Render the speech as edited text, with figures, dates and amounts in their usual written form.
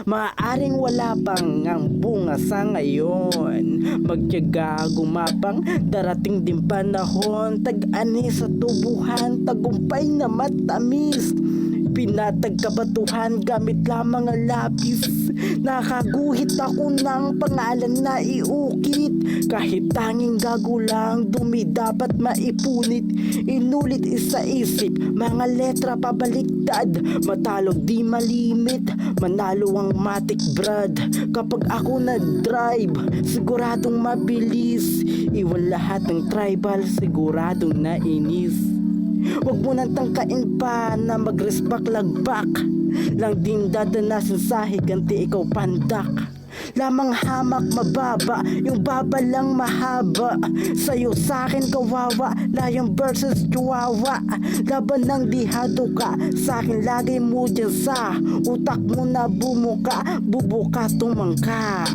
Maaaring wala pang ang bunga sa ngayon. Magtiyaga gumapang, darating din panahon. Tag-ani sa tubuhan, tagumpay na matamis. Pinatag kabatuhan gamit lamang ang lapis. Nakaguhit ako ng pangalan na iukit. Kahit tanging gago lang, dumi dapat maipunit. Inulit isa isip, mga letra pabaliktad. Matalog di malimit, manalo ang matik brad. Kapag ako nag-drive, siguradong mabilis. Iwan lahat ng tribal, siguradong nainis. Huwag mo nang tangkain pa na mag-respect lagbak. Lang din dadanasin sa higanti ikaw pandak. Lamang hamak mababa, yung baba lang mahaba. Sa'yo sa'kin kawawa, layang versus chihuahua. Laban ng dihado ka, sa'kin lagay mo dyan sa utak mo na bumuka, bubuka tumangka.